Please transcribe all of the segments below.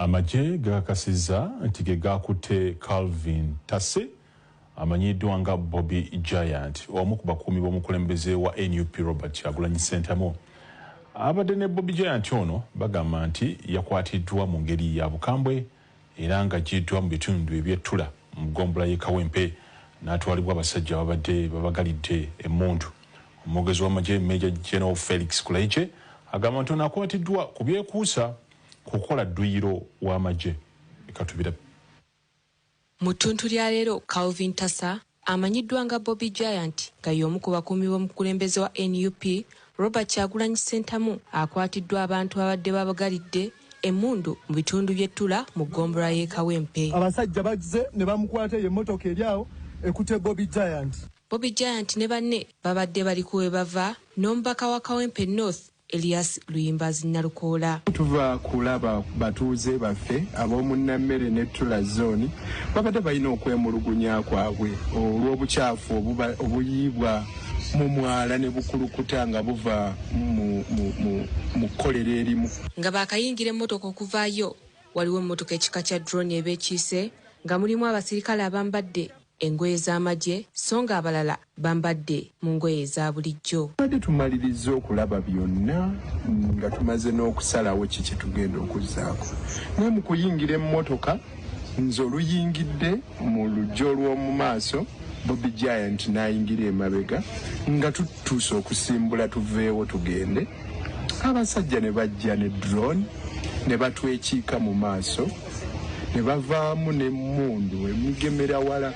Amagye gakasiza nti ge gakutte Calvin Tasse amanyiddwa nga Bobby Giant omu ku bakuumi b'omukulembeze wa NUP Robert Kyagulanyi Ssentamu. Abadde ne Bobby Giant ono bagamba nti yakwatiddwa mu ngeri ya bukambwe era nga ajjiddwa mu bitundu eby'ettula mu ggombolola y'e Kawempe n'atwalibwa abasajja ababadde babagalidde emmundu. Omwogezi w'amagye Major General Felix Kulayigye agamba nti ono akwatiddwa ku byekuusa kukola dduyiro w'amagye. Katubira mu ttuntu lya leero Calvin Tassa amanyiddwa nga Bobby Giant nga y'omu ku bakuumi b'omukulembeze wa NUP Robert Kyagulanyi Ssentamu akwatiddwa abantu abadde babagalidde emmundu mu bitundu by'ettula mu ggombolola y'e Kawempe. Abasajja bazze ne bamukwata emmotoka eri awo ekute Bobby Giant. Bobby Giant ne banne babadde bali kuwe bava n'omubaka wa Kawempe North Elias Luyimbazi Nalukoola. Tuva kulaba batuuze baffe ab'omunnammere n'ettula zooni babadde balina okwemulugunya kwabwe olw'obukyafu obuyiibwa mu mwala ne bukulukuta nga buva mu kkolero erimu. Nga baakayingira emmotoka okuvaayo waliwo emmotoka ekika kya drone ebeekiise nga mulimu abasirikale abambadde engoye z'amagye so nga abalala bambadde mu ngoye eza bulijjo. Badde tumaliriza okulaba byonna nga tumaze n'okusalawo kiki tugenda okuzzaako. Naye mu kuyingira emmotoka nze oluyingidde mu lujja olw'omu maaso Bobby Giant n'ayingira emabega nga tutuuse okusimbula tuveewo tugende. Abasajja ne bajja ne drone ne batwekiika mu maaso ne bavaamu n'emmundu emigemera wala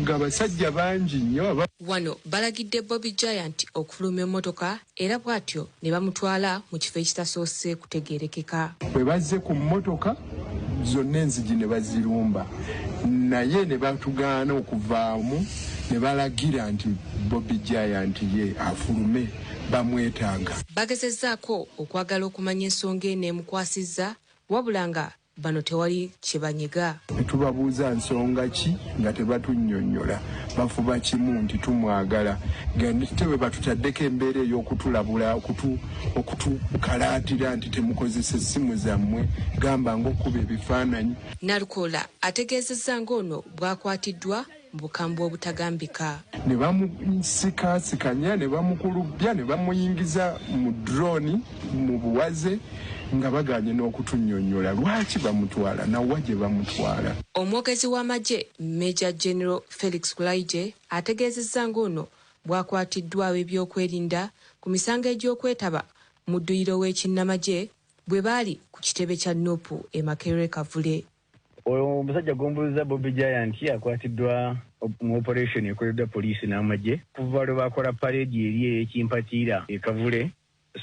nga basajja bangi nnyo. Wano balagidde Bobby Giant okufuluma emmotoka era bw'atyo ne bamutwala mu kifo ekitasoose kutegeerekeka. Bwe bazze ku mmotoka zonna enzigi ne bazirumba naye ne batugaana okuvaamu ne balagira nti Bobby Giant ye afulume bamwetaaga. Bagezezzaako okwagala okumanya ensonga eno emukwasizza wabula nga bano tewali kye banyiga. Tubabuuza nsonga ki nga tebatunnyonnyola bafuba kimu nti tumwagala nga bwe batutaddeko embeera ey'okutulabula okutukalaatira nti temukozesa essimu zammwe gamba ng'okuba ebifaananyi. Nalukoola ategeezezza ng'ono bwakwatiddwa mu bukambwe obutagambika. Ne bamusikaasikanya ne bamukulubbya ne bamuyingiza mu drone mu buwaze nga baganye n'okutunnyonnyola lwaki bamutwala nawa gye bamutwala. Omwogezi w'amagye Major General Felix Kulayigye ategeezezza ng'ono bwakwatiddwawo ebyokwerinda ku misango egy'okwetaba mu dduyiro w'ekinnamagye bwe baali ku kitebe kya Nuupu e Makerere Kavule. Omusajja gombuliza Bobby Giant akwatiddwa mu operation ekoleddwa poliisi n'amagye kuva lwe bakola parade eri ey'ekimpatiira e Kavule.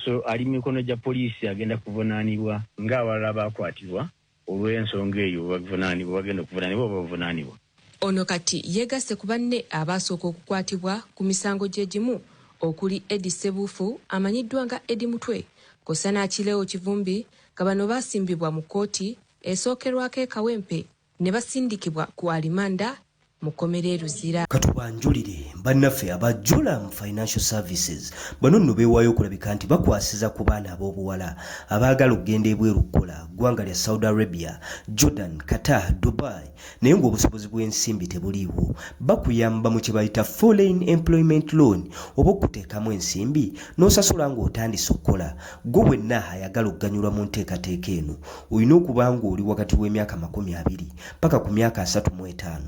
So ali mikono gya poliisi agenda kuvunaanibwa ng'abalala bakwatibwa olw'ensonga eyo bagenda okuvunaanibwa oba bavunaanibwa. Ono kati yeegasse ku banne abaasooka okukwatibwa ku misango gye gimu okuli Eddie Ssebuufu amanyiddwa nga Eddie Mutwe kw'ossa n'Akileewo Kivumbi nga bano baasimbibwa mu kkooti esookerwako e Kawempe ne basindikibwa ku alimanda mu kkomera e Luzira. Katubanjulire bannaffe aba Jolam Financial Services bano nno beewaayo okulabika nti bakwasiza ku baana ab'obuwala abaagala okugenda ebweru kukola ggwanga lya Saudi Arabia, Jordan, Qatar, Dubai naye ng'obusobozi bw'ensimbi tebuliiwo. Bakuyamba mu kye bayita Foreign Employment Loan oba okuteekamu ensimbi n'osasula ng'otandise okukola. Gwe wenna ayagala okuganyulwa mu nteekateeka eno olina okuba ng'oli wakati w'emyaka 20 paka ku myaka 35.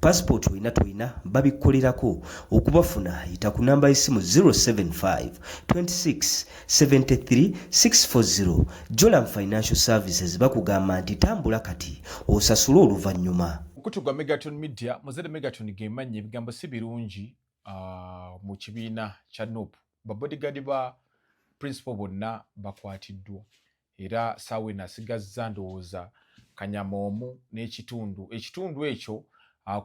Passport toyina babikolerako. Okubafuna yita ku namba y'essimu 075 26 73 640. Jolam Financial Services bakugamba nti tambula kati osasule oluvannyuma. Okutugwa Megaton Media muzere Megaton gemanye ebigambo si birungi mu kibiina kya Nuupu. Babodigadi ba principal bonna bakwatiddwa era saawe nasigazza ndowooza Kanyama omu n'ekitundu ekyo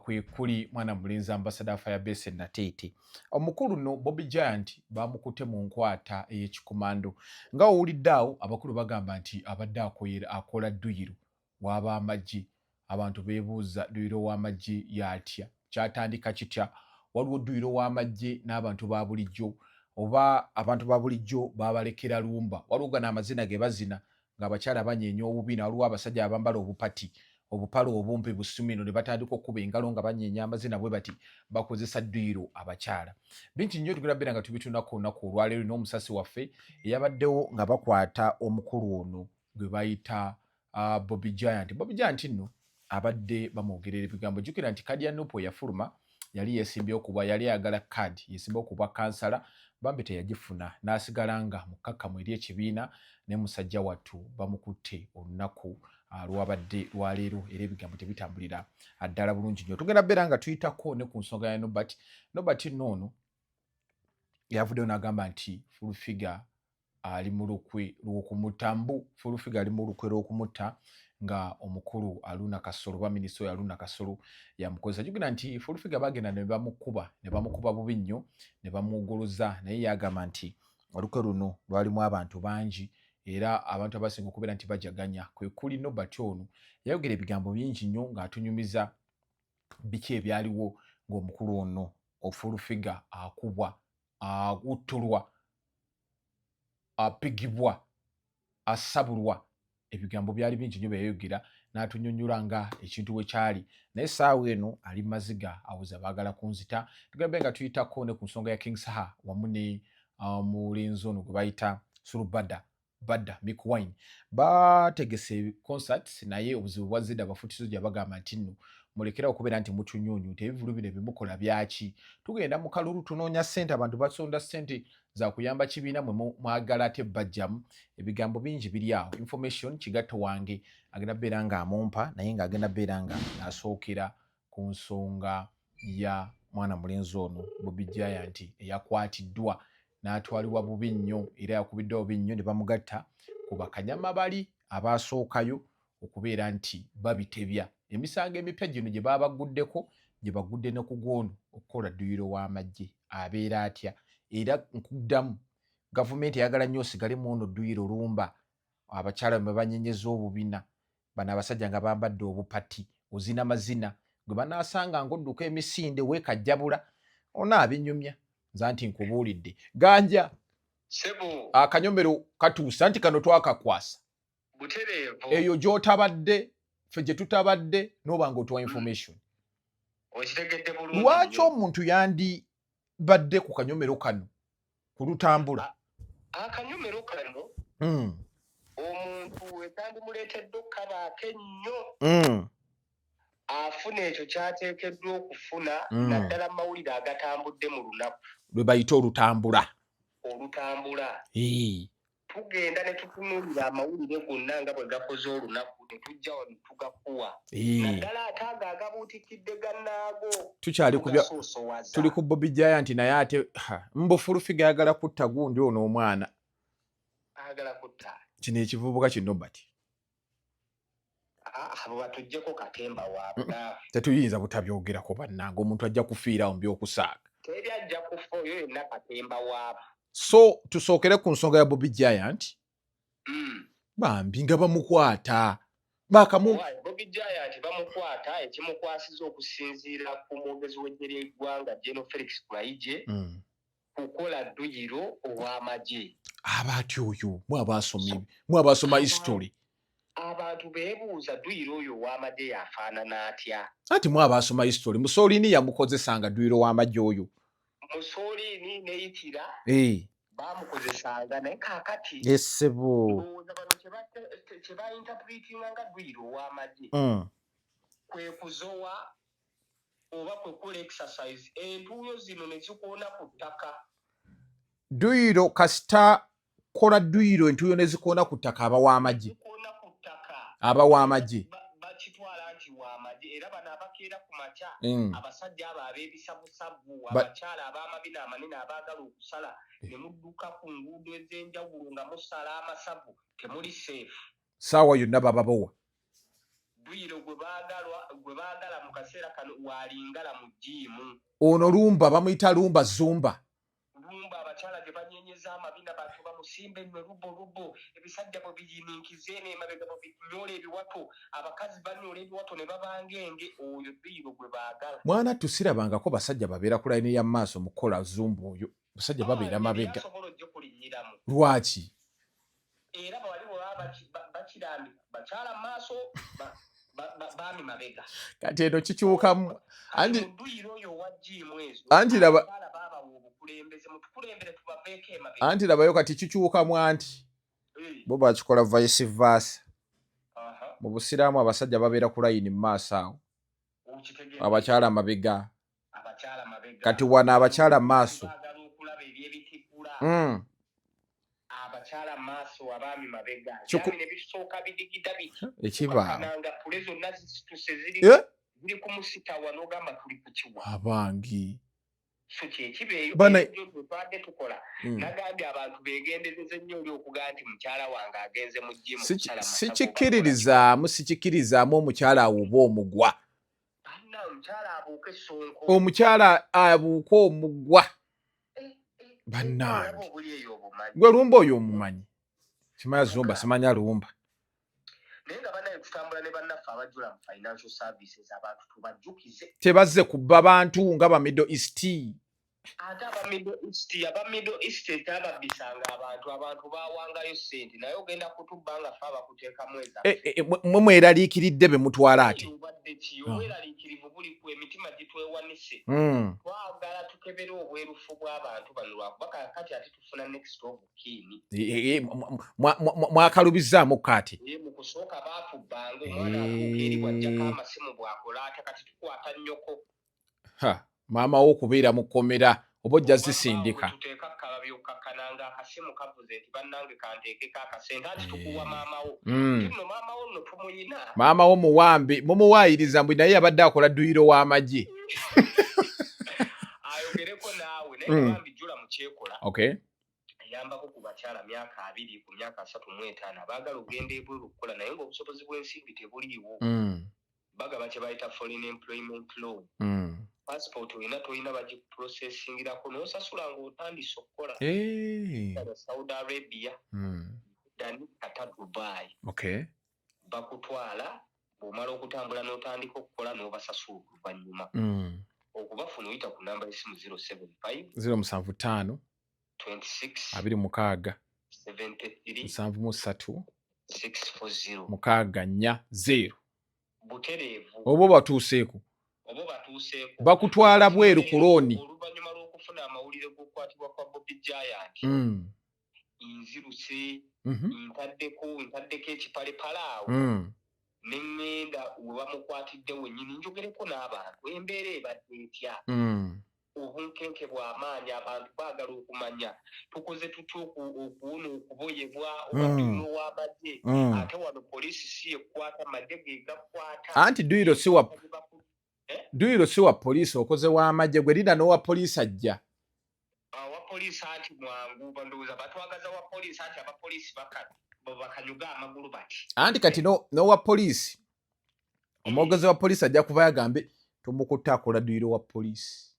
kwe kuli mwana mulinzi ambassador Firebase Natete. Omukulu no Bobby Giant bamukute mu nkwata ey'ekikomando nga owuliddeawo abakulu bagamba nti abadde akola dduyiro waba amagye. Abantu beebuuza dduyiro w'amagye yatya kyatandika kitya. Waliwo dduyiro w'amagye n'abantu ba bulijjo oba abantu ba bulijjo babalekera lumba. Waliwo gana amazina ge bazina ng'abakyala banyeenya obubi, waliwo abasajja abambala obupale obumpi busumino ne batandika okuba engalo nga banyeenya amazina bwe bati bakozesa dduyiro abakyala. Bingi nnyo tugenda beera nga tubitunako olunaku olwaleero n'omusasi waffe eyabaddewo nga bakwata omukulu ono gwe bayita Bobby Giant. Bobby Giant nno abadde bamwogerera ebigambo. Jjukira nti kadi ya Nuupu eyafuluma yali ayagala kadi yeesimbye okuba kansala, bambi teyagifuna n'asigala nga mukkakkamu eri ekibiina ne musajja wattu bamukutte olunaku lwabadde lwaleero era ebigambo tebitambulira ddala bulungi nnyo. Tugenda beera nga tuyitako ne ku nsonga ya Nobert. Nobert nno ono yavuddeyo n'agamba nti Full-Figure ali mu lukwe lw'okumutta Full-Figure ali mu lukwe lw'okumutta nga omukulu Aluna Kasolo ba minisita ya Aluna Kasolo yamukozesa. Jjukira nti Full-Figure bagenda ne bamukuba bubi nnyo ne bamwogoloza, naye yagamba nti olukwe luno lwalimu abantu bangi era abantu abasinga okubeera nti bajaganya. Kwe kuli Nobert ono yayogera ebigambo bingi nnyo ng'atunyumiza biki ebyaliwo ng'omukulu ono Full-Figure akubwa, akuttulwa, apigibwa, asabulwa. Ebigambo byali bingi nnyo byayogera n'atunyonnyola nga ekintu bwe kyali, naye essaawa eno ali maziga awuza baagala kunzita. Tugenda nga tuyitako ne ku nsonga ya King Saha wamu ne mulenzi ono gwe bayita Sulubada Mick Wine bategese concert, naye obuzibu bwazidde abafutizo gye bagamba nti nno mulekera okubeera nti mutunyuunyuuta ebivulu bino bimukola byaki. Tugenda mu kalulu tunoonya ssente, abantu basonda ssente za kuyamba kibiina mwe mwagala ate bajjamu. Ebigambo bingi biri awo. Information kigatto wange agenda beera nga amumpa, naye ng'agenda beera nga asookera ku nsonga ya mwana mulenzi ono Bobby Giant eyakwatiddwa n'atwalibwa bubi nnyo era yakubiddwa bubi nnyo ne bamugatta ku bakanyama bali abaasookayo okubeera nti babitebya. Emisango emipya gino gye babaguddeko gye bagudde ne ku gwono okukola dduyiro w'amagye abeera atya. Era nkuddamu gavumenti eyagala nnyo osigalemu ono dduyiro lumba abakyala bwe banyenyeza obubina, bano abasajja nga bambadde obupati ozina mazina gwe banaasanga ng'odduka emisinde weekajjabula onaabinyumya nza nti nkubuulidde ganja sebo akanyomero katuusa nti kano twakakwasa butereevu eyo gy'otabadde ffe gye tutabadde n'oba ng'otuwa information. Okitegedde bulungi. Lwaki omuntu yandibadde ku kanyomero kano ku lutambula? Akanyomero kano omuntu wetandimuleetedde okukabaako ennyo afuna ekyo kyateekeddwa okufuna naddala mu mawulire agatambudde mu lunaku lwe bayita olutambula. Tugenda ne tutunuulira amawulire gonna nga bwe gakoze olunaku ne tujja wano tugakuwa naddala ate ago agabuutikidde gannaago. Tuli ku Bobby Giant naye ate mbu Full-Figure ayagala kutta gundi ono omwana ayagala kutta kino ekivubuka ki Nobert. Abo batuggyeko katemba waabwe tetuyinza butabyogerako bannange, omuntu ajja kufiirawo mbyokusaaga teri ajja kufa oyo yenna katemba waabo. So tusookere ku nsonga ya Bobby Giant. Bambi nga bamukwata Bobby Giant bamukwata, ekimukwasiza okusinziira ku mwogezi w'eggye ly'eggwanga General Felix Kulayigye kukola dduyiro ow'amagye. Abaati oyo mwabasoma history. Abantu beebuuza dduyiro oyo ow'amagye yafaanana atya. Ati mwabasoma history. Mussolini yamukozesanga dduyiro ow'amagye oyo. Mussolini ne Hitler bamukozesanga naye kaakati esebo bano kye bayinterpretinga nga dduyiro ow'amagye kwe kuzowa oba kwe kola exercise entuuyo zino ne zikoona ku ttaka. Dduyiro kasita kola dduyiro entuuyo ne zikoona ku ttaka abaw'amagye bakitwala nti w'amagye era bano abakeera ku makya abasajja abo ab'ebisabusabu abakyala ab'amabina amanene abaagala okusala ne mudduka ku nguudo ez'enjawulo nga musala amasavu temuli seefu. Saawa yonna bababowa dduyiro gwe baagala mu kaseera kano walingala mu jjiimu. Ono Lumba bamuyita Lumba Zumba. Abakyala gye banyenyeza amabina bantu bamusimba ennyo lubo ebisajja bwe biyiniinkiza eno emabega bwe binyola ebiwato abakazi banyola ebiwato ne babangenge. Oyo dduyiro gwe baagala. Mwana tusirabangako basajja babeera ku layini ya maaso mu kukola Zumba oyo. Basajja babeera mabega. Lwaki? Era bali bwe baba bakirambika bakyala maaso baami mabega kati eno kikyukamu anti muduyiro oyo wajjimu ezo anti laba baba obukulembeze mutukulembere tubaveeko emabega anti labayo kati kikyukamu anti bo bakikola vice versa. Mu busiraamu abasajja babeera ku layini mu maaso awo abakyala mabega kati wana abakyala maaso abakyala maaso abaami mabega yani ne bisooka bidigida biti ekibaananga pule zonna zisituse ziri ku musitawa n'ogamba tuli ku kiwa abangi so kyekibeeyo twadde tukola nagambye abantu beegendezeze nnyo oli okugaa nti mukyala wange agenze mu gyimu sikikirizaamu omukyala awuba omugwa omukyala abuuka essonko omukyala abuuka omugwa bannange gwe lumba oyo omumanyi kimanya zumba simanya lumba naye nga banaye tutambula ne bannaffe abajjula mu financial services abantu tubajjukize tebazze kubba bantu nga ba Middle East ate aba Middle East ekyababisanga abantu bawangayo ssente naye ogenda kutubba nga ffe abakuteekamu mwe mweraliikiridde be mutwala ate obweraliikirivu buli ku emitima gitwewanise twagala tukebere obwerufu bw'abantu bano lwakuba kati ate tufuna next of kin mwakalubizzaamu kati mu kusooka baakubbanga omwana atuuka eri bwajjako amasimu bwakola ate kati tukwata nnyoko maama wo okubeera mu kkomera oba ojja zisindika tuteeka kalabyo kakkananga akasimu kavuze nti bannange kanteekeko akasente ati tukuwa maama wo nno maama wo nno tumuyina maama wo muwambe mumuwaayiriza mbwe naye yabadde akola dduyiro w'amagye ayogereko naawe naye bambijjula mu kyekola ayambako ku bakyala myaka 2 ku myaka 35 abaagala ogenda ebweru okukola naye ng'obusobozi bw'ensimbi tebuliiwo bagaba kye bayita foreign employment law passport olina tolina bagiprocessingirako n'osasula ng'otandise okukola Saudi Arabia dani kata Dubai bakutwala bw'omala okutambula n'otandika okukola n'obasasula oluvannyuma okubafuna oyita ku namba y'essimu 075 26 73 640 0 butereevu obo batuuseeko bakutwala bweru ku looni oluvannyuma lw'okufuna amawulire g'okukwatibwa kwa Bobby Giant nziruse ntaddeko ekipale awo neŋŋenda we bamukwatidde wennyini njogereko n'abantu embeera ebadde etya obunkenke bw'amaanyi abantu baagala okumanya tukoze tutya okuwona okuboyebwa obaddulo w'amagye ate wano poliisi si ekwata madde ge gakwata anti duyiro si wa poliisi okoze w'amagye gwe lina n'owa poliisi ajja wa poliisi anti mwangu bandowooza batwagaza wa poliisi anti abapoliisi bakanyuga amagulu bati anti kati n'owa poliisi omwogezi wa poliisi ajja kuva yagambe tumukutte akola duyiro wa poliisi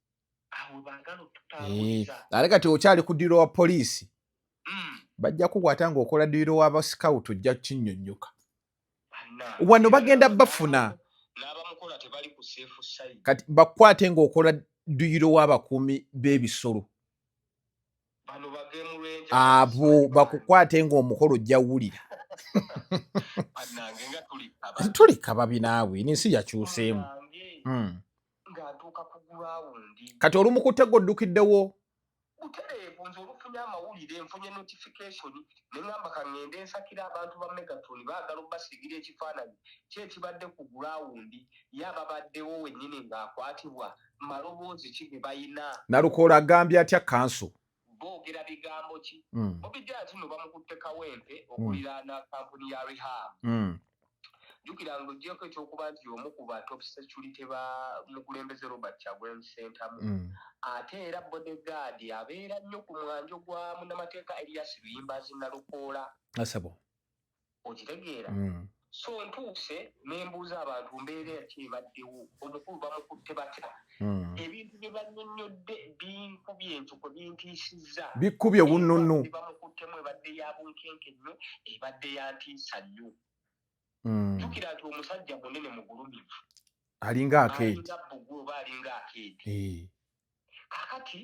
ate kati okyali ku duyiro wa poliisi bajja kukwata ng'okola duyiro w'abasikawuti ojja kukinnyonnyoka wano bagenda bafuna n'abamukola tebali ku seefu side kati bakwate ng'okola duyiro w'abakuumi b'ebisolo bano bagemu lwenja abo bakukwate ng'omukolo ojja wulira bannange nga tuli kababi naawe n'ensi yakyuseemu ng'atuuka ku gulawundi kati olumukutte g'oddukiddewo butereevu nze olufunye amawulire nfunye notification ne ŋŋamba kaŋŋende ensakira abantu ba Megaton baagala obbasigira ekifaananyi kyekibadde ku gulawundi ye ababaddewo wennyini ng'akwatibwa maloboozi ki ge bayina Nalukoola agambye atya kanso boogera bigambo ki Bobby Giant nno bamukutte kawempe okuliraana kampuni ya Rehab jjukira ng'oggyeko ekyokuba nti omu ku ba top security ba mukulembeze Robert Kyagulanyi Ssentamu ate era bodyguard abeera nnyo ku mwanjo gwa munnamateeka Elias Luyimbazi Nalukoola asabo okitegeera so ntuuse ne mbuuza abantu mbeera ki ebaddewo omukulu bamukutte batya ebintu bye bannyonnyodde binkubye entuko bintiisizza bikubye bunnunnu bamukuttemu ebadde ya bunkenke nnyo ebadde ya ntiisa nnyo jjukira nti omusajja munene mugulumivu alinga akeedi alinga bbugwe oba alinga akeedi kaakati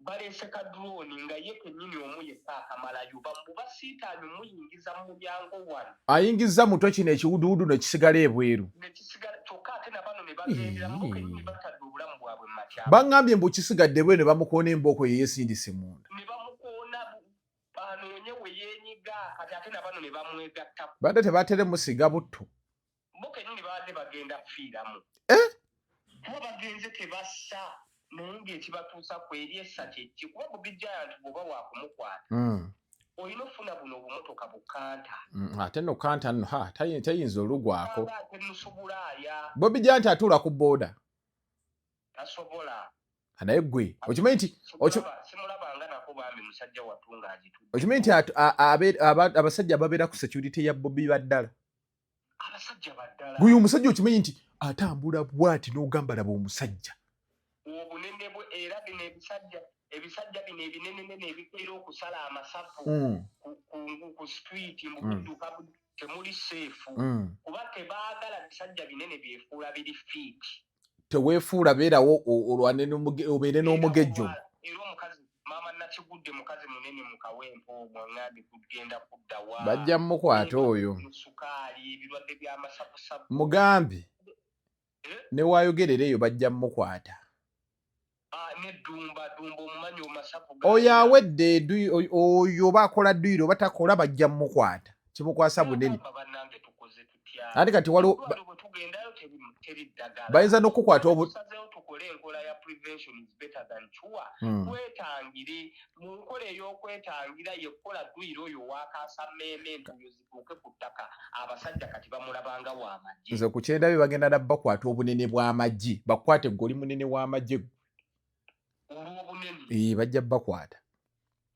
balese ka drone nga ye kennyini omu yekka akamalayo basiitaani muyingiza mu mulyango wano ayingiza muto kino ekiwuduwudu ne kisigala ebweru kyokka ate na bano ne bagenderamu kennyini batadde obulamu bwabwe mu matyaba baŋŋambye mbu kisigadde bwe ne bamukoona embooko ye yeesindise munda ne bamukoona anoonye we yeenyiga kati ate na bano ne bamwegattako badde tebatere musiga butto bo kennyini baadde bagenda kufiiramu kuba bagenze tebassa naye ng'ekibatuusa ku eri essa kyeki kuba Bobi Giant bw'oba wakumukwata olina ofuna buno obumotoka bukanta ate no kanta nno tayinza olugwako ate musubulaaya Bobi Giant atuula ku booda tasobola naye gwe okimanyi nti simulabanga nako bambi musajja watunga agitudde okimanyi nti abasajja ababeera ku security ya Bobi baddala abasajja baddala guyo omusajja okimanyi nti atambula bwati n'ogamba laba omusajja obunene bwe era bino ebisajja bino ebinenenene ebikeera okusala amasavu ku street mu budduka temuli seefu kuba tebaagala bisajja binene byefuula biri fiiti teweefuula beerawo obeere n'omugejjo era omukazi maama nakigudde mukazi munene mu kawempo mwaŋŋambi kugenda kuddawa bajja mmukwata oyo sukaali ebirwadde by'amasavusavu mugambe ne waayogerera eyo bajja mmukwata nedumba omumanyi omasavu oyo awedde oyo oba akola dduyiro oba takola bajja mmukwata kimukwasa bunene bannange tukoze tutya ate kati waliwo bwe tugendayo teri ddagala bayinza n'okukwata tusazeewo tukole enkola ya prevention is better than cure twetangire mu nkola ey'okwetangira yekkola dduyiro oyo wakaasa mmeeme entuyo zituuke ku ttaka abasajja kati bamulabanga w'amagye nze ku kyendabye bagenda nabbakwata obunene bw'amagye bakwate goli munene w'amagye olw'obunene bajja bakwata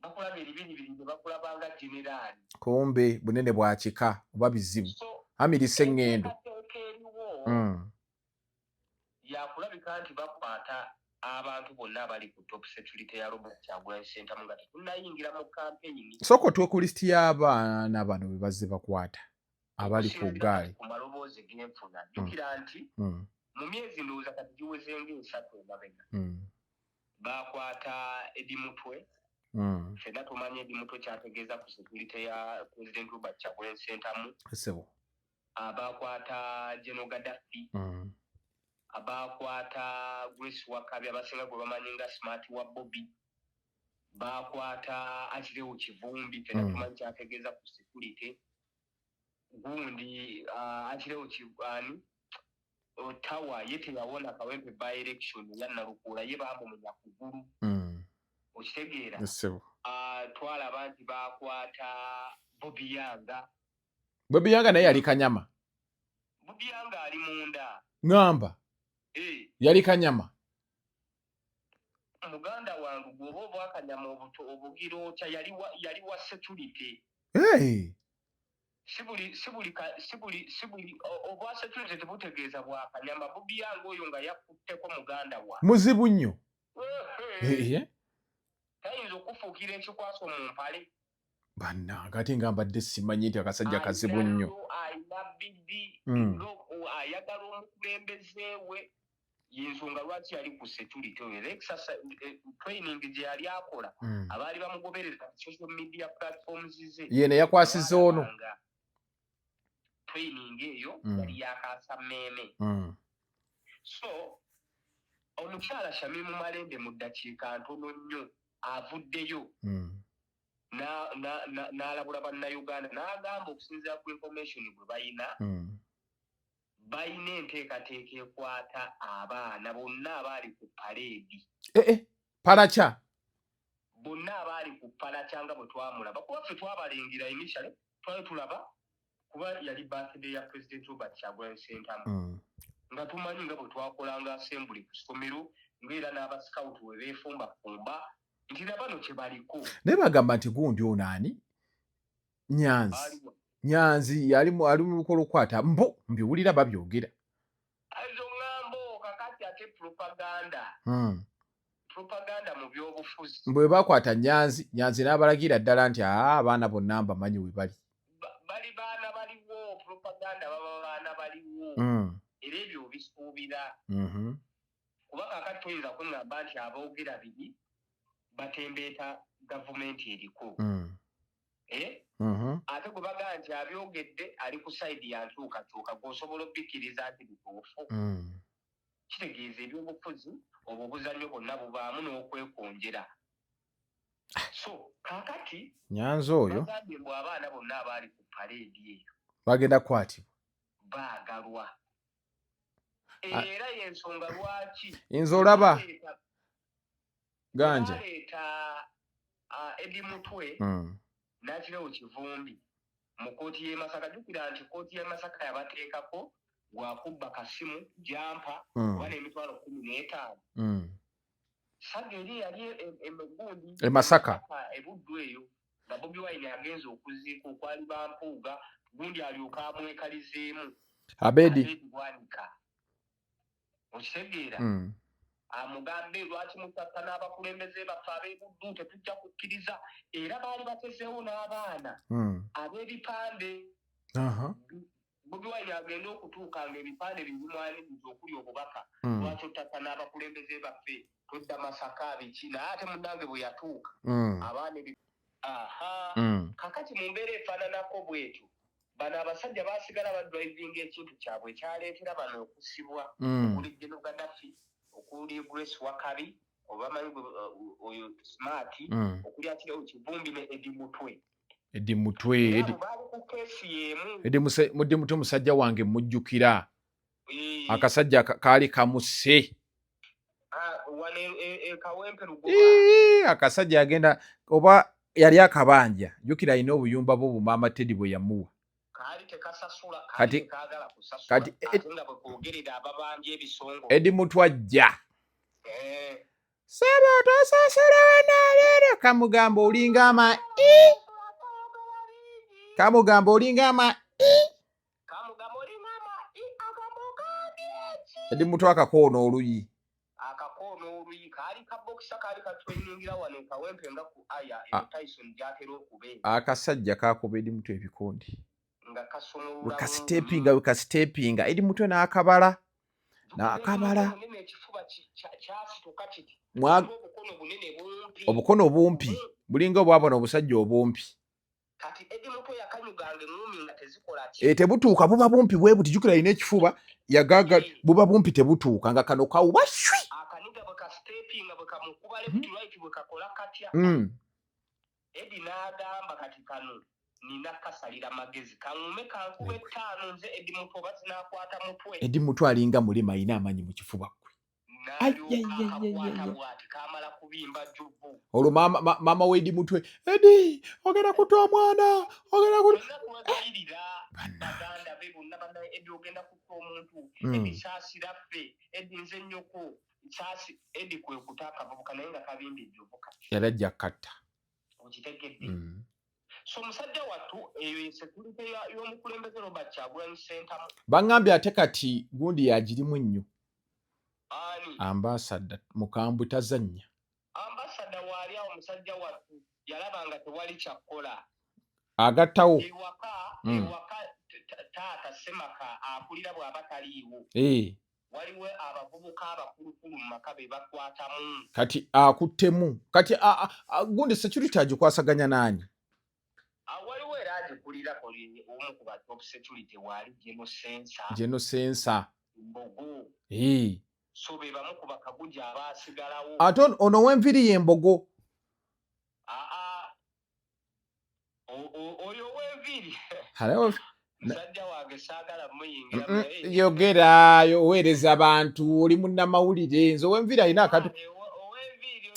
bakulaba ebibiri ne bakulabanga generaali kumbe bunene bwa kika oba bizibu amirise eŋŋendo yakulabika nti bakwata abantu bonna abali ku top security ya Robert Kyagulanyi Ssentamu nga tetunnayingira mu kampeyini soko twe ku lisiti y'abaana bano be bazze bakwata abali ku ggaali ku maloboozi genfuna jjukira nti mu myezi ndowooza kati giwezenga 3 emabega bakwata Eddie Mutwe fenna tumanyi Eddie Mutwe kyategeeza ku security ya President Robert Kyagulanyi Ssentamu abakwata General Gaddafi abakwata Grace Wakabi abasinga gwe bamanyi nga Smart wa Bobby bakwata Akirewo Kivumbi fenna tumanyi kyategeeza ku security gundi Akirewo Kivani Ottawa ye teyawona Kawempe by election ya Nalukula ye bamumenya kugulu okitegeera twalaba nti bakwata Bobby Yanga naye yali Kanyama Bobby Yanga ali munda ŋŋamba yali Kanyama muganda wange gwoba obwakanyama obugira otya yali wa security sibuli obwa security tebutegeeza bwakanyama Bobby Yanga oyo nga yakutteko muganda wa muzibu nnyo tayinza okufuukira ekikwaso mu mpale bannange ate nga mbadde simanyi nti akasajja kazibu nnyo ayina bidi ayagala omukulembeze we yensonga lwaki yali ku security oyo training gye yali akola abaali bamugobereza ku social media platforms ze yene yakwasiza ono training eyo yali yakaasa mmeeme so omukyala Shamimu Malembe mu ddakiika ntono nnyo avuddeyo n'alabula bannayuganda n'agamba okusinziira ku information bwe balina enteekateeka ekwata abaana bonna abaali ku paleedi palakya bonna abaali ku palakya nga bwe twamulaba kuba ffe twabalengera initially twali tulaba kuba yali birthday ya President Robert Kyagulanyi Ssentamu nga tumanyi nga bwe twakolanga assembly ku ssomero ng'era n'abascout we beefumbafumba nti nabano kye baliko naye bagamba nti gundi ono ani Nyanzi ali mu lukola okwata mbiwulira babyogera ezo ŋŋambo kakati ate propaganda mu byobufuzi bwe bakwata Nyanzi n'abalagira ddala nti abaana bonna mbamanyi we bali baana baliwo propaganda baba baana baliwo era ebyo obisuubira kuba kakati toyinza kuŋŋamba nti aboogera biri batembeeta gavumenti eriko ate gwe bagaa nti abyogedde ali ku sayidi ya nkyukakyuka gweosobola obikkiriza nti bituufu kitegeeza ebyobufuzi obwo obuzannyo bwonna bubaamu n'okwekonjera. So kakati Nyanza oyo bagambye mbw abaana bonna abaali ku paleedi eyo bagenda kukwatibwa baagalwa era y'ensonga lwaki nze olaba ganja baleeta Eddie Mutwe n'akirewo Kivumbi mu kkooti y'e Masaka. Jjukira nti kkooti y'e Masaka yabateekako gwakubba kasimu jampa oba n'emitwalo 15. Sagga eri yali emugundi e Masaka ebuddu eyo nga Bobi Wine agenza okuziika okwali bampuuga gundi alyoka amwekalizeemu Abedi Bwanika. Okitegeera amugambe lwaki mutata n'abakulembeze baffe ab'ebuddu tetujja kukkiriza, era baali batezeewo n'abaana ab'ebipande. Bobi Wine agenda okutuuka ng'ebipande bimwaniriza okuli obubaka lwaki otata n'abakulembeze baffe todda Masaka biki, naye ate munnange bwe yatuuka abaana kakati mu mbeera efaananako bwetyo bano abasajja baasigala badrivinga ekintu kyabwe ekyaleetera bano okusibwa okuli General Gaddafi, okuli Grace Wakabi oba manyi oyo Smart, okuli Akirewo Kivumbi ne Eddie Mutwe. Eddie Mutwe Eddie Mutwe musajja wange mujjukira akasajja kaali kamuse akasajja agenda oba yali akabanja jjukira alina obuyumba bwo bumaama Teddy bwe yamuwa kati Eddie Mutwe ajja saba otosasala wanaleero kamugamba olinga ama kamugamba olinga ama Eddie Mutwe akakoona oluyi kaali kabokisa kaali katweningira wano kawempe nga ku aya Tyson gyatera okube akasajja kakuba Eddie Mutwe ebikondi nga kasomolula wekasitepinga Eddie Mutwe n'akabala ekifuba kyasituka kiti obukono bumpi bulinga obwabona obusajja obumpi kati Eddie Mutwe yakanyuganga engumi nga tezikola tebutuuka buba bumpi bwe buti jjukira alina ekifuba yagaga buba bumpi tebutuuka nga kano kawuba shwi akaniga bwe kasitepinga bwe kamukuba left right bwe kakola katya Eddie n'agamba kati kano nina kasalira magezi kaŋume kankuba 5 nze Eddie Mutwe oba zinakwata mutwe Eddie Mutwe alinga mulima alina amanyi mu kifuba kwe kamala kubimba jjuvu olwo maama we Eddie Mutwe Eddie ogenda kutta omwana ogenda kutayirira baganda be bonna bana Eddie ogenda kutta omuntu Eddie saasira ffe Eddie nze nnyoko saasi Eddie kwe kutaka akavubuka naye nga kabimba ejjuvuka yali ajja katta okitegedde so musajja wattu eyo security y'omukulembeze Robert Kyagulanyi Ssentamu baŋŋambye ate kati gundi yagirimu nnyo ambasada mukambwe tazannya ambasada waali awo musajja wattu yalaba nga tewali kyakkola agattawo ewaka taata Semaka akulira bw'aba taliiwo waliwo abavubuka abakulukulu mu maka be bakwatamu kati akuttemu kati gundi security agikwasaganya naani waliwo era agikulira omu ku ba top security waali General Sensa Mbogo so be bamu ku bakaguja abaasigalawo ate ono w'enviri y'embogo oyo w'enviri musajja wange saagala muyingira yogerayo oweereza abantu oli munnamawulire nze ow'enviri alina akatu ow'enviri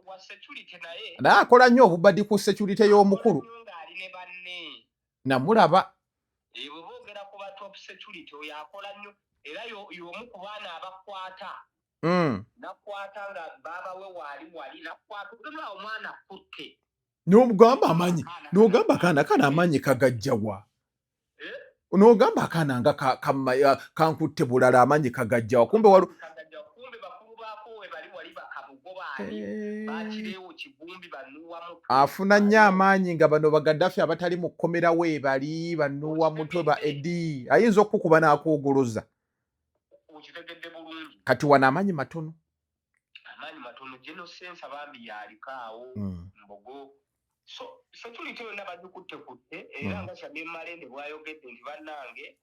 wa security naye akola nnyo obubadi ku security y'omukulu ali ne banne namulaba bwe boogera ku ba top security oyo akola nnyo era y'omu ku baana abakwata nakwata nga baabawe wali nakwata ogenda omwana akutte n'omugamba amanyi n'ogamba akaana kana amanyi kagajjawa n'ogamba akaana nga kankutte bulala amanyi kagajjawa kumbe bakulu baako we bali wali bakamugobaani bakireewo Kivumbi banuwa mutwe afuna nnyo amaanyi nga bano bagaddafi abatali mu kkomera we bali banuwa mutwe ba Eddie ayinza okukuba n'akwogoloza okitegedde bulungi kati wano amaanyi matono general sense abambi yalikaawo mbogo so tulite yonna bagikutte era nga Shamim Malende bwayogedde nti bannange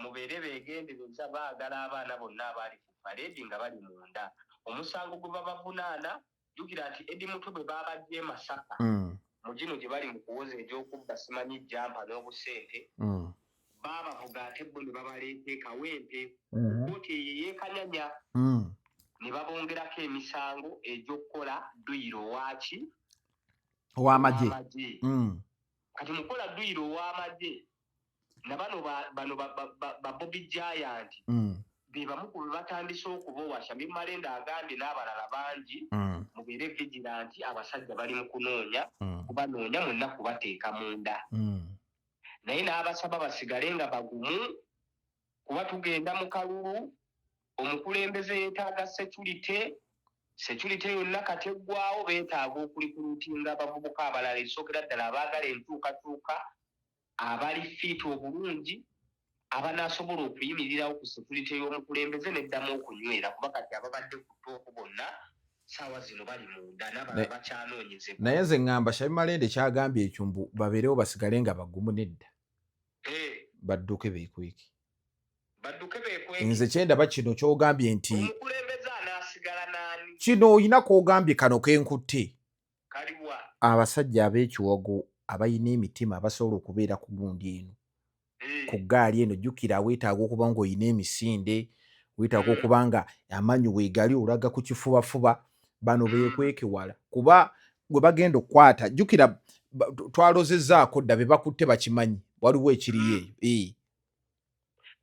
mubeere beegendereza baagala abaana bonna abaali ku paredi nga bali munda omusango gwe babavunaana jjukira nti Eddie Mutwe bwe baabajja e Masaka mu gino gye bali mu kuwoza egy'okubba simanyi jampa n'obusente baabavuga ate bo ne babaleeta e Kawempe kkooti eyo ey'Ekanyanya ne babongerako emisango egy'okukola duyiro waaki ow'amagye kati mukola duyiro ow'amagye na bano ba Bobby Giant be bamu ku be batandise okubowa Shamim Malende agambye n'abalala bangi mubeere vigilant abasajja bali mu kunoonya kubanoonya mwenna kubateeka munda naye n'abasaba basigale nga bagumu kuba tugenda mu kalulu omukulembeze yeetaaga security yonna kati eggwawo beetaaga okulikuruutinga abavubuka abalala esookera ddala abaagala entuukatuuka abali fiiti obulungi abanaasobola okuyimirirawo ku security y'omukulembeze n'eddamu okunywera kuba kati ababadde ku ttooku bonna saawa zino bali munda n'abalala bakyanoonyezebwa naye nze ŋŋamba Shamim Malende kyagambye ekyumbu babeerewo basigale nga bagumu nedda badduke beekweke nze kyendaba kino ky'ogambye nti omukulembeze anaasigala naani kino oyina k'ogambye kano kenkutte kaliwa abasajja ab'ekiwago abayina emitima abasobola okubeera ku gundi eno ku ggaali eno jjukira weetaaga okuba ng'olina emisinde weetaaga okuba nga amanyi weegali olaga ku kifubafuba bano beekweke wala kuba gwe bagenda okukwata jjukira twalozezzaako dda be bakutte bakimanyi waliwo ekiriyo eyo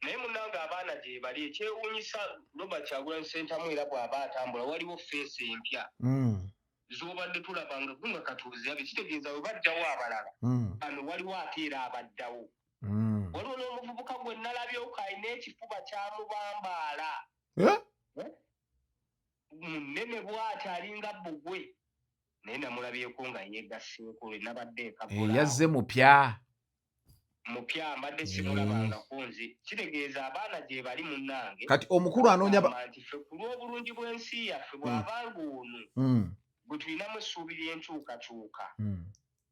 naye munnange abaana gye bali ekyewuunyisa Robert Kyagulanyi Ssentamu era bw'aba atambula waliwo feesi empya z'obadde tulabanga gunga katuuziyabe kitegeeza we baddawo abalala bano waliwo ate era abaddawo waliwo n'omuvubuka gwe nalabyewo alina ekifuba kyamubambaala munene bw'ati alinga bbugwe naye namulabyeko nga yeegasseeko we nabadde ekabula yazze mupya mbadde simulabangako nze kitegeeza abaana gye bali munnange kati omukulu anoonya nti ffe ku lw'obulungi bw'ensi yaffe bw'abanga ono bwe tulinamu essuubi ly'enkyukakyuka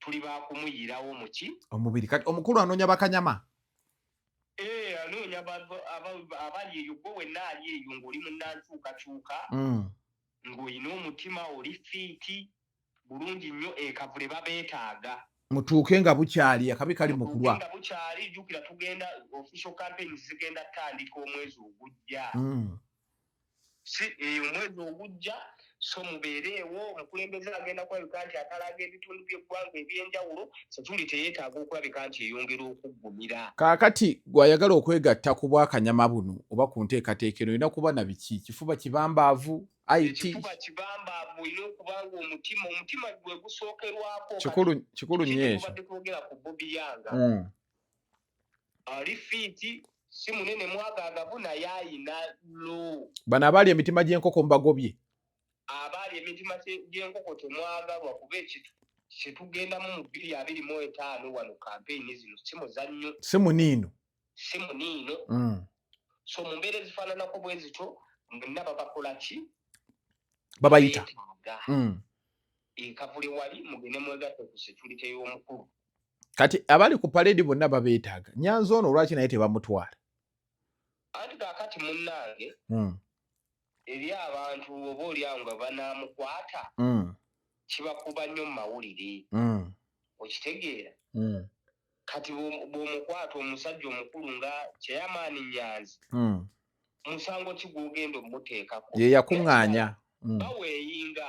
tuli bakumuyirawo muki omubiri kati omukulu anoonya bakanyama anoonya abali eyo gwe wenna ali eyo ng'oli munnankyukakyuka ng'olina omutima oli fiiti bulungi nnyo ekavule babeetaaga mutuuke nga bukyali akabi kali mu kulwa nga bukyali jjukira tugenda official campaigns zigenda tandika omwezi ogujja omwezi ogujja so mubeereewo omukulembeze agenda kulabika nti atalaga ebitundu by'eggwanga ebyenjawulo security teyeetaaga okulabika nti eyongera okuggumira kaakati gwayagala okwegatta ku bwakanyama buno oba ku nteekateeka eno olina kuba na biki kifuba kibambaavu ekifuba kibambaavu olina okubanga omutima gwe gusookerwako kikulu nnyo ekyo badde twogera ku Bobby Yanga ali fiiti si munene mwagaagavu naye ayina lo bano abaali emitima gy'enkoko mbagobye abaali emitima gy'enkoko temwagalwa kuba kyetugendamu mu 2025 wano kampeyini zino si muzannyo si muniino so mu mbeera ezifaananako bwe zityo mwenna babakola ki babayita ekavule wali mugende mwegatte ku security y'omukulu kati abali ku paleedi bonna babeetaaga Nyanzi ono olwaki naye tebamutwala anti kaakati munnange eri abantu oba oliawo nga banaamukwata kibakuba nnyo mu mawulire okitegeera kati bw'omukwata omusajja omukulu nga Chairman Nyanzi musango ki gw'ogenda omuteekako ye yakuŋŋaanya baweeyinga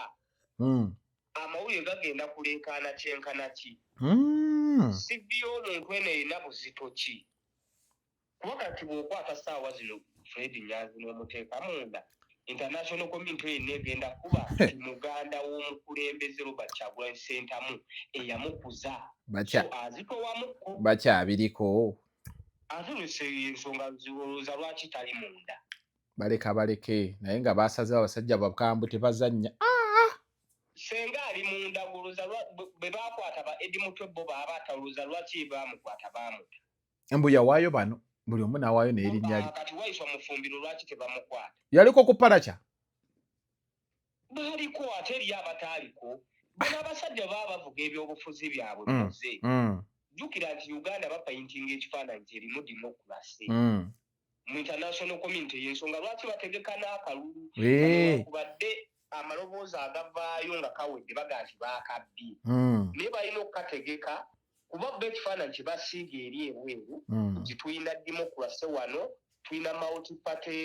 amawulire gagenda kuleekaana kyenkana ki sibbi omuntu eno erina buzito ki kuba kati bw'okwata ssaawa zino Fred Nyanzi n'omuteeka munda international community yenna egenda kuba nti muganda w'omukulembeze Robert Kyagulanyi Ssentamu eyamukuza azitowamuko bakyabiriko ate ensonga zolowooza lwaki tali munda baleke naye nga basazewo abasajja bakambwe tebazannya senga ali munda golooza bwe bakwata ba Eddie Mutwe bo baaba atalowooza lwaki baamukwata baamuta embu yawaayo bano buli omu n'awaayo n'erinnya lye kati wayiswa mu ffumbiro lwaki tebamukwata yaliko ku palakya baliko ate eri abataliko bano abasajja baba bavuga ebyobufuzi byabwe muze jukira nti Uganda bapayintinga ekifaananyi kyerimu democracy mu international community y'ensonga lwaki bategeka n'akalulu kubadde amaloboozi agavaayo nga kawedde baga nti baakabbi naye balina okukategeka kuba bba ekifaananyi kye basiiga eri ebweru nti tulina democracy wano tulina multi-party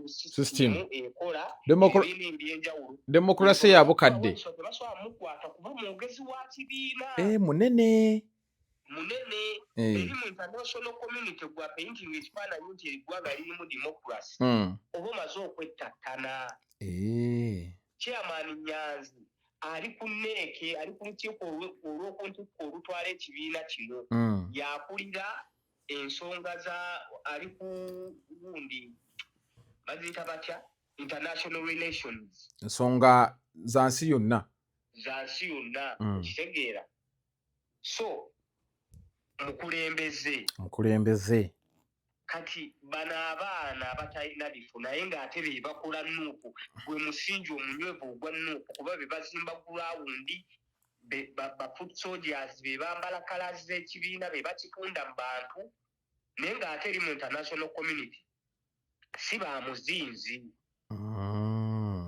system ekola ebintu ebyenjawulo demokrasi ya bukadde tebasobola mukwata kuba mwogezi wa kibiina munene eri mu international community gwa painting ekifaananyi nti eggwanga lirimu democracy oba omaze okwettattana chairman Nyanzi ali ku neeke ali ku lukiiko olw'okuntikko olutwala ekibiina kino yakulira ensonga za ali ku gundi baziyita batya international relations ensonga za nsi yonna kitegeera so mukulembeze kati bano abaana abatalina bifu naye ng'ate be bakola Nuupu gwe musingi omunywevu ogwa Nuupu kuba be bazimba gulawundi ba foot soldiers be bambala kalazi z'ekibiina be bakitunda mu bantu naye ng'ate eri mu international community si ba muzinzi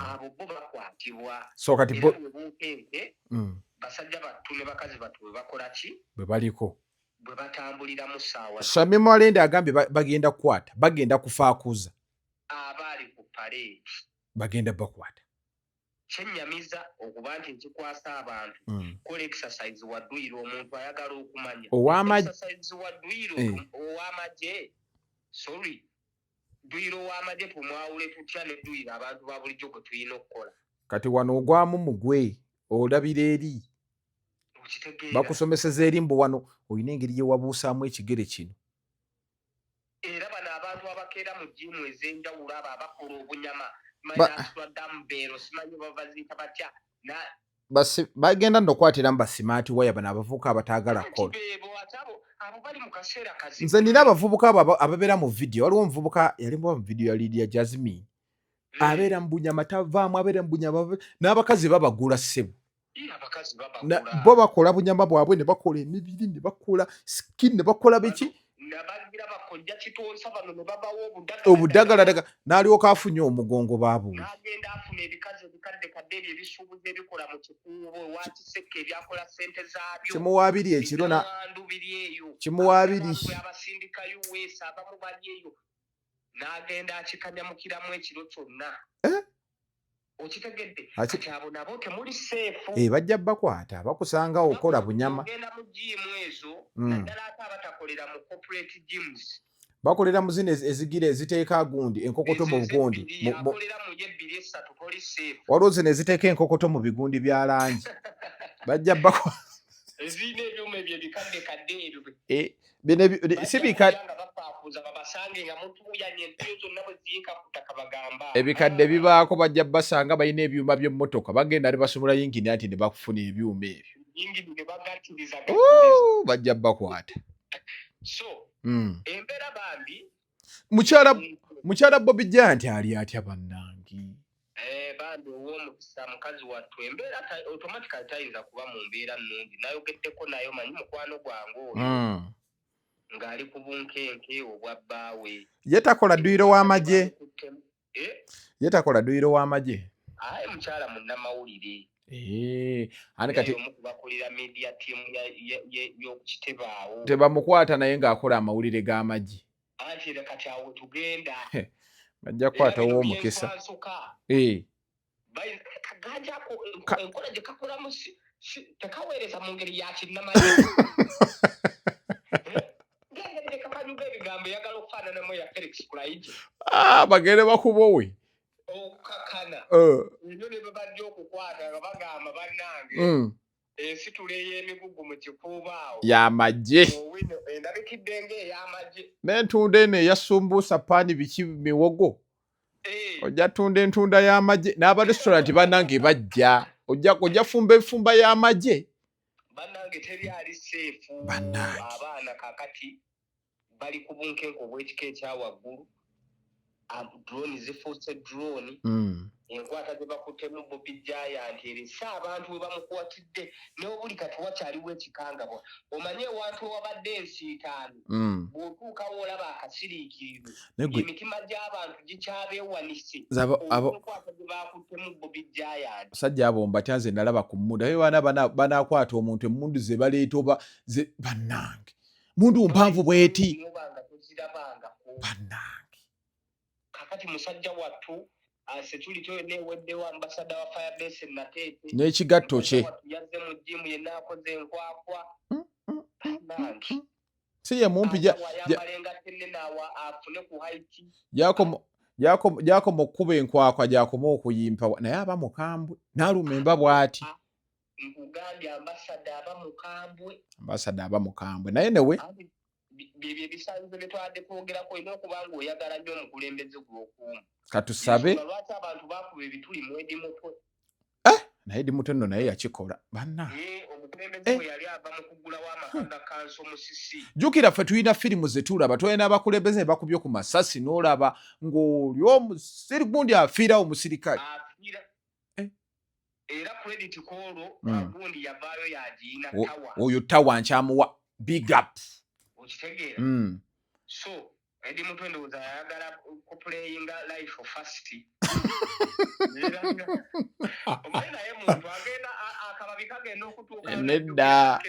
abo bo bakwatibwa so kati basajja battu ne bakazi battu bwe bakola ki bwe baliko bwe batambulira mu ssaawa Shamim Mwalende agambye bagenda kukwata bagenda kufaakuza abaali ku parade bagenda bakwata kyennyamiza okuba nti nkikwasa abantu kola exercise wadduyiro omuntu ayagala okumanya exercise wadduyiro ow'amagye sorry dduyiro w'amagye tumwawule tutya n'edduyiro abantu ba bulijjo gwe tulina okukola kati wano ogwamu mugwe olabira eri bakusomeseza eri mbu wano olina engeri gye wabuusaamu ekigere kino era bano abantu abakeera mu jimu ez'enjawulo abo abakola obunyama manaswadambeero simanyi bavaziyita batya bagenda nokwatiramu basimaati waya bano abavubuka abataagala kola abo bali mu kaseera kazi nze nina abavubuka abo ababeera mu vidiyo waliwo omuvubuka yalimba mu vidiyo ya Lydia Jasmine abeera mu bunyama tavaamu abeera mu bunyama n'abakazi babagula ssebo bo bakola bunyama bwabwe ne bakola emibiri ne bakola skin ne bakola biki obudagala n'alyoka afunye omugongo baabuuli n'agenda afuna ebikazi ebikadde kadde ebyo ebisuubuzi ebikola mu kikuubo ewakisekka ebyakola ssente zaabyo kimuwaabiri ekiro biri eyo kimuwaabiri abasindika US abamu bali eyo n'agenda akikanyamukiramu ekiro kyonna okitegedde kati abo nabo temuli seefu bajja bakwata bakusanga okola bunyama ogenda mu jimu ezo naddala ate abatakolera mu corporate gyms bakolera mu zino ezigire eziteeka gundi enkokoto mu bugundi waliwo zino eziteeka enkokoto mu bigundi bya langi bajja ezirina ebyuma ebyo ebikadde kadde ebyo si bikadde ebikadde bibaako bajja basanga balina ebyuma by'emmotoka bagenda ne basumula yingini ati ne bakufuna ebyuma ebyo bajja bakwata embeera bambi mukyala Bobby Giant ali atya bannange bambi ow'omukisa mukazi wattu embeera automatically tayinza kuba mu mbeera nnungi nayogeddeko nayo manyi mukwano gwange oyo ng'ali ku bunkenke obwa bbaawe ye takola dduyiro w'amagye yetakola dduyiro w'amagye aye mukyala munnamawulire ani kati bakulira media team y'okukitebaawo tebamukwata naye ng'akola amawulire g'amagye anti kati awo tugenda bajja kukwatawo omukisa kagajako enkola gye kakolamu tekaweereza mu ngeri ya kinnamagye ebigambo eyagala okufaananamu ya Felix Kulaiji bagende bakubowe okukakana nyo ne babadde okukwata nga bagamba bannange ensi tuley'emigugu mu kikuubo awo y'amagye endabikidde ng'ey'amagye n'entunda eno eyasumbuusa paani biki miwogo ojja tunda entunda y'amagye n'abarestaurant bannange bajja ojja fumba enfumba y'amagye bannange teryali seefu bannange abaana kakati bali ku bunkenke obw'ekika ekyawaggulu drone zifuuse drone enkwata ze bakuttemu Bobby Giant erisa abantu we bamukwatidde n'obuli kati wakyaliwo ekikangabwa omanye ewantu wabadde ensiitaano bw'otuukawo olaba akasiriikirivu emitima gy'abantu gikyabeewanise enkwata ze bakuttemu Bobby Giant basajja abo mbatyanze nalaba ku mmundu aye baana banaakwata omuntu emmundu ze baleeta oba bannange mundu mpanvu bweti bannange kakati musajja wattu security neeweddewo ambasada wa Firebase Nateete n'ekigatto kye yazze mu jimu yenna akoze enkwakwa si ye mumpi yambalenga tenenaawa afune ku haiti gyakoma okkuba enkwakwa gyakoma okuyimpa naye aba mukambwe n'aluma emba bw'ati nkugambye ambasada aba mukambwe naye newe byebyo ebisanyizo bye twadde kwogerako olina okuba ng'oyagala nnyo omukulembeze gw'okuuma katusabe lwaki abantu baakuba ebituli mu Edi Mutwe naye Edi Mutwe nno naye yakikola banna omukulembeze bwe yali ava mu kugulawo amaka ga kanso musisi jjukira ffe tulina firimu ze tulaba tulina abakulembeze bakubye ku masasi n'olaba ng'oli omusiri gundi afiirawo omusirikale era credit kolo gundi yavaayo yagiina tawa oyo tawa nkyamuwa big up okitegeera so Edi Mutwe ndowooza yayagala kuplayinga life first omanye naye muntu agenda akababi kagenda okutuuka nedda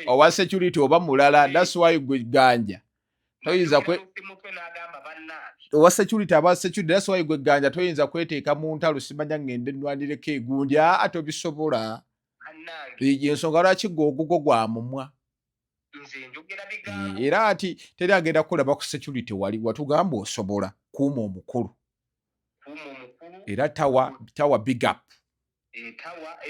owa security oba mulala that's why gwe ganja toyinza Mutwe n'agamba bannange owa security aba security that's why gwe ganja toyinza kweteeka mu ntalo simanya ngende nnwandireko egundi tobisobola bannange ensonga lwaki gwe ogugo gwa mumwa nze njogera bigambo era ati teri agenda kulaba ku security wali watugamba osobola kuuma omukulu era tawa big up tawa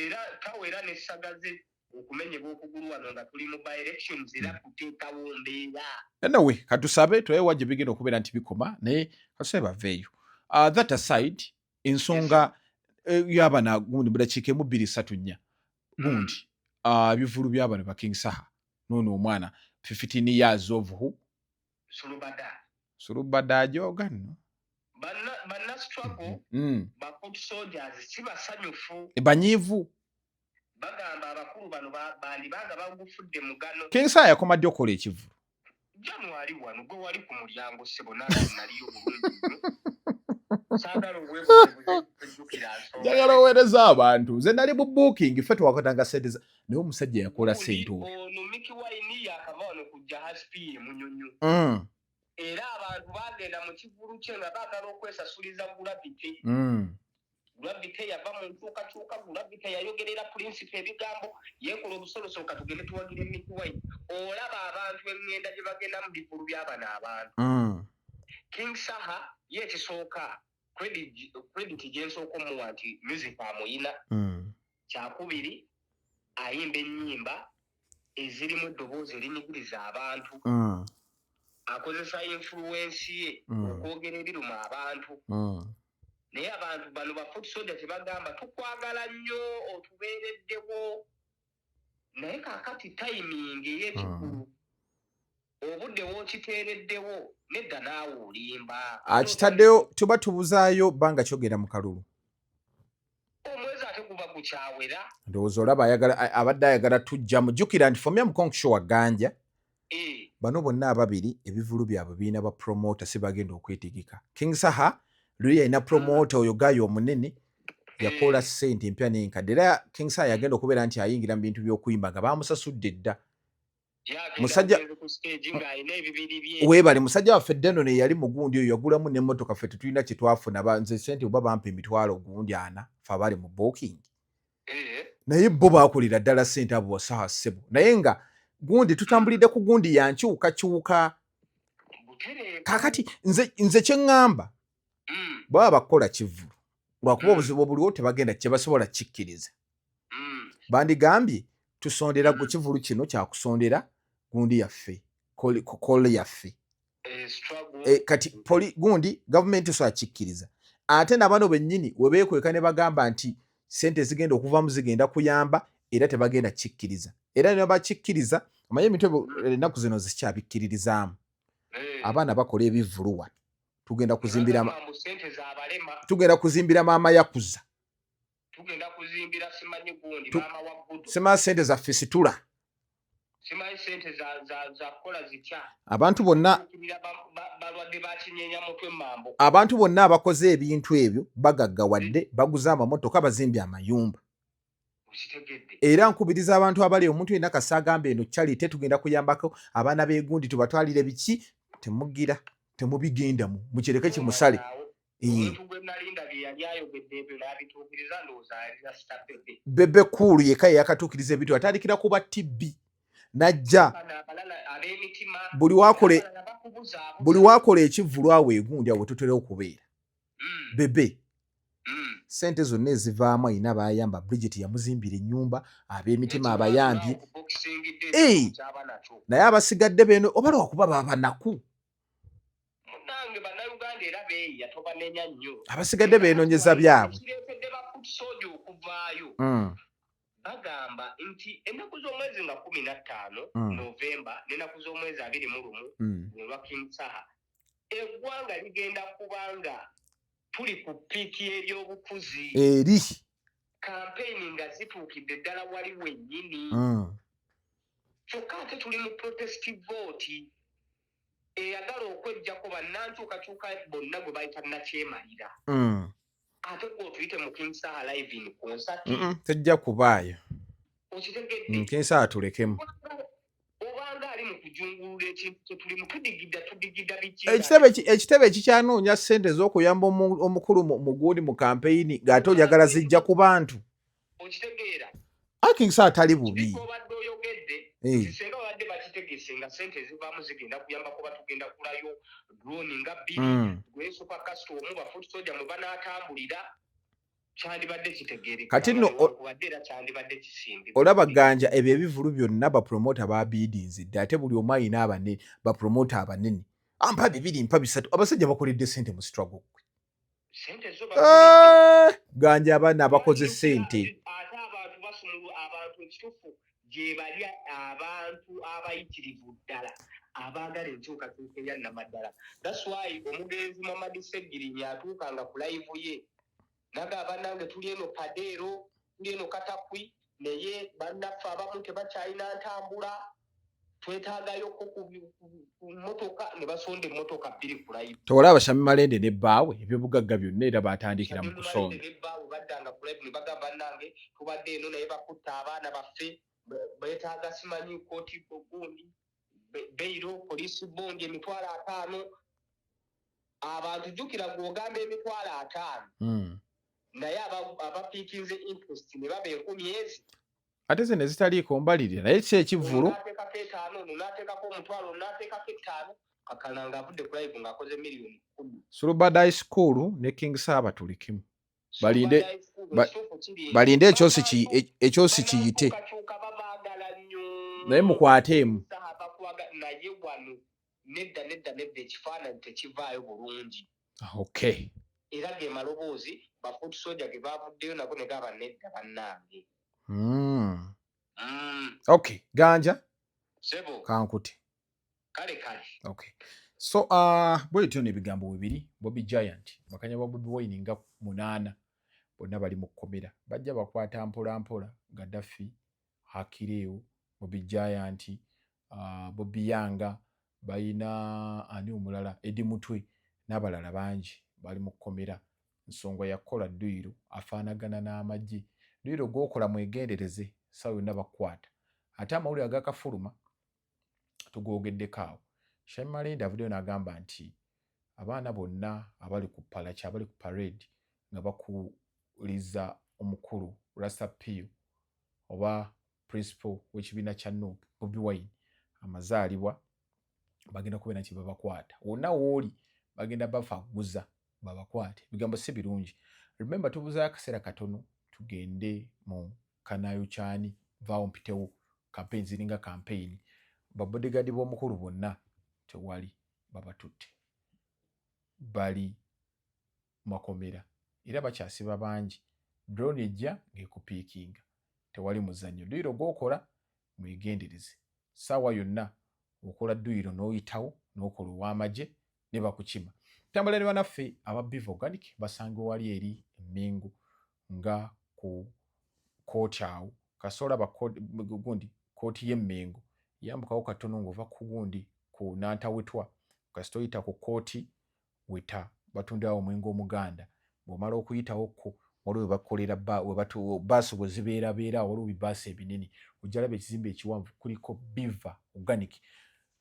era nesagaze okumenyebwa okugulu wano nga tuli mu by elections era kuteekawo mbeera anyway katusabe tulewa gye bigenda okubeera nti bikoma naye katusabe baveeyo that aside ensonga y'abana gundi mudakiika emu 2-3 gundi ebivulu by'abana ba King Saha nono omwana 15 years of who Sulubada ajoga nno banna struggle ba foot soldiers sibasanyufu banyivu bagamba abakulu bano bandi banga bagufudde mugano King Saha yakomadde okola ekivulu January 1 gwe wali ku mulyango sebo naliyo bulungi njagala oweereza abantu nze nali mu booking ffe twakatanga sente naye omusajja yakola sente ono Mickey Wine yakava wano ku Jahaspi Munyonyo era abantu bagenda mu kivulu kye nga baagala okwesasuliza Gravity yava mu nkyukakyuka Gravity yayogerera principal ebigambo yeekola obusolosooka tugende tuwagire Mickey Wine olaba abantu engenda gye bagenda mu bivulu by'abana abantu King Saha yekisooka credit gyensooka omuwa nti music amuyina kyakubiri ayimba ennyimba ezirimu eddoboozi erinyigiriza abantu akozesa influence ye okwogera ebiruma abantu naye abantu bano ba foot soldier tebagamba tukwagala nnyo otubeereddewo naye kaakati timing ey'ekikulu obudde w'okiteereddewo nedda naawe olimba akitaddeyo tuba tubuzaayo bbanga kyogera mu kalulu omwezi ate guba gukyawera ndowooza olaba abadde ayagala tujja mujjukira nti Fomia Mukonkusho wa Ganja bano bonna ababiri ebivulu byabwe birina ba promota si bagenda okwetegeka King Saha luli yalina promota oyo gayo omunene yakola ssente empya n'enkadde era King Saha yagenda okubeera nti ayingira mu bintu by'okuyimba nga baamusasudde dda musajja weebale musajja waffe ddeno ne yali mugundi oyo yagulamu n'emmotoka ffe tetulina kye twafuna nze ssente oba bampa emitwalo gundi 4 fe abali mu booking naye bo baakolera ddala ssente abo Saha ssebo naye nga gundi tutambulidde ku gundi yankyukakyuka kakati nze kye ŋŋamba baba bakola kivulu lwakuba obuzibu obuliwo tebagenda kyebasobola kikkiriza bandigambye tusondera ku kivulu kino kyakusondera gundi yaffe kole yaffe kati gundi gavumenti so akikkiriza ate nabano bennyini webeekweka ne bagamba nti sente zigenda okuvamu zigenda kuyamba era tebagenda kikkiriza era ne bakikkiriza amanye emitwe ennaku zino zikyabikkiririzaamu abaana bakola ebivulu wano tugenda kuzimbira maama yakuza tugenda kuzimbira simanyi gundi maama wa Budo sema sente za fisitula simanyi sente za kola zitya abantu bonna balwadde bakinyenya mutwe mambo abantu bonna abakoze ebintu ebyo bagaggawadde baguza amamotoka bazimbye amayumba era nkubiriza abantu abali omuntu yenna kasagamba eno charity tugenda kuyambako abaana b'egundi tubatwalire biki temugira temubigendamu mukireke kimusale bebe kulu yeka yakatuukiriza ebintu atandikira kuba tibbi najja buli wakola ekivulu awo egundi awo tutera okubeera bebe sente zonna ezivaamu ayina bayamba Bridget yamuzimbira ennyumba ab'emitima abayambye naye abasigadde beno oba lwakuba babanaku abasigadde beenonyeza byabwe bagamba nti ennaku z'omwezi nga 15 Novemba n'ennaku z'omwezi 21 olwa King Saha eggwanga ligenda kubanga tuli ku piiki y'ebyobufuzi eri kampeyini nga zituukidde ddala wali wennyini kyokka ate tuli mu protest vote eyagala okweggyako bannankyukakyuka bonna gwe bayita nakyemalira ate gwe otuyite mu King Saha live in concert tejja kubaayo okitegedde King Saha tulekemu obanga ali mu kujungulula ekintu kyetulimu tudigidda biki ekitebe ekikyanoonya ssente ez'okuyamba omukulu mu gundi mu kampeyini ng'ate oyagala zijja ku bantu okitegeera King Saha tali bubi obadde oyogedde singa babadde bakitegese nga ssente ezivaamu zigenda kuyamba kuba tugenda kulayo drone nga bbiri gwesupa kasitomu bafuti soja mwe banaatambulira kyandibadde kitegeere kati nno kubadde era kyandibadde kisimbibwa olaba ganja ebyo ebivulu byonna bapromota babiidinzidde ate buli omu ayina abanene bapromota abanene ampa 2 mpa 3 abasajja bakoledde ssente mu struggle sente zo ganja abaana abakoze ssente ate abantu basumulu abantu ekitufu gye bali abantu abayitirivu ddala abaagala enkyukakyuka eya namaddala that's why omugenzi Mamadi Segirinya atuukanga ku live ye nagamba nange tuli eno Kadeero tuli eno Katakwi naye bannaffe abamu tebakyalina ntambula twetaagayoko ku mmotoka ne basonda emmotoka 2 ku live tewalaba Shami Malende ne bbaawe ebyobugagga byonna era baatandikira mu kusonda nebbaawe baddanga ku live ne bagamba nange tubadde eno naye bakutta abaana baffe beetaaga simanyi kooti gundi beiro poliisi bondi 5,000 abantu jjukira gw'ogamba 5,000 naye abapiikinze interest ne baba 10,000 ate ze ne zitaliiko mbalirira naye ki ekivulu naateekako 5 naateekako 1,000 naateekako 5 kakalanga avudde ku live ng'akoze miliyoni 10 Sulubadai School ne King Saha tulikimu balinde ekyosi kiyite naye mukwateemu naye wano nedda ekifaananyi tekivaayo bulungi okay era ge maloboozi bafuuti soja ge baavuddeyo nabo ne gaba nedda bannange okay ganja sebo kankuti kale okay so bwetyo n'ebigambo bibiri Bobby Giant bakanya ba Bobi Wine nga 8 bonna bali mu kkomera bajja bakwata mpola Gaddafi Hakireewo Bobby Giant Bobby Yanga bayina ani omulala Edi Mutwe n'abalala bangi bali mu kkomera nsonga yakola Dwiro afaanagana n'amagye Dwiro gwokola mwegendereze sawa yonna bakwata ate amawulire agakafuluma tugogeddeko awo Shami Malende avuddeyo n'agamba nti abaana bonna abali ku palacha abali ku parade nga bakuliza omukulu Rasta Pio oba principal w'ekibiina kya NUP Bobi Wine amazaalibwa bagenda kubeera nti babakwata wonna wooli bagenda bafa kuguza babakwate bigambo si birungi remember tubuza akaseera katono tugende mu kanayo kyani vaawo mpitewo campaign ziringa campaign babodigadi b'omukulu bonna tewali babatutte bali makomera era bakyasiba bangi drone ejja ng'ekupiikinga tewali muzannyo Dwiro gwokola mwegendereze sawa yonna okola Dwiro n'oyitawo n'okola ow'amagye ne bakukima tambula ne banaffe aba Beef Organic basangibwa wali eri Mengo nga ku kooti awo kasola gundi kooti ye Mengo yambukawo katono ng'ova ku gundi ku Nantawetwa kasito oyita ku kooti weta batundirawo omwenge omuganda bw'omala okuyitawo ko waliwo bakolera baasi bwe zibeerabeera waliwo bibaasi ebinene ojja laba ekizimbe ekiwanvu kuliko Beef Organic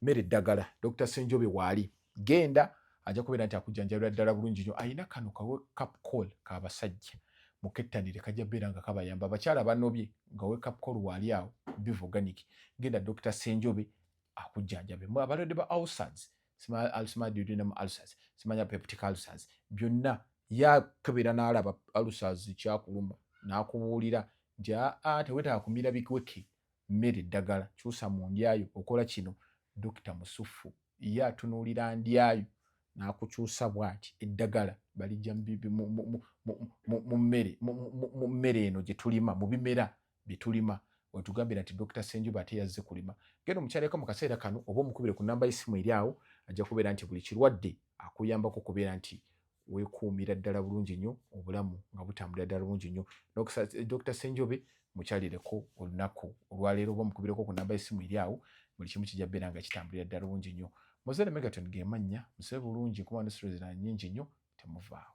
mmere eddagala Dr. Ssenjobe waali genda ajja kubeera nti akujjanjabira ddala bulungi nnyo ayina kano kawe Capcol k'abasajja mukettanire kajja beera nga kabayamba abakyala banobye nga we Capcol waali awo Beef Organic genda Dr. Ssenjobe akujjanjabe mu abalwadde ba ulcers duodenal ulcers simanya peptic ulcers byonna yakebera n'alaba ulcers kyakuluma n'akubuulira nti tewetaaga kumira bikweke mmere eddagala kyusa mu ndyayo okola kino Dr. Musufu ye atunuulira ndyayo n'akukyusa bw'ati eddagala balijja mu mmere eno gye tulima mu bimera bye tulima wetugambira nti Dr. Ssenjobe ate yazze kulima genda omukyaleko mu kaseera kano oba omukubire ku namba y'essimu eri awo ajja kubeera nti buli kirwadde akuyambako kubeera nti weekuumira ddala bulungi nnyo obulamu nga butambulira ddala bulungi nnyo Dr. Ssenjobe mukyalireko olunaku olwaleero oba omukubireko ku namba y'essimu eri awo buli kimu kijja beera nga kitambulira ddala bulungi nnyo Mozele Megaton ge mannya musebe bulungi kuba ne stroke nnyingi nnyo temuvaawo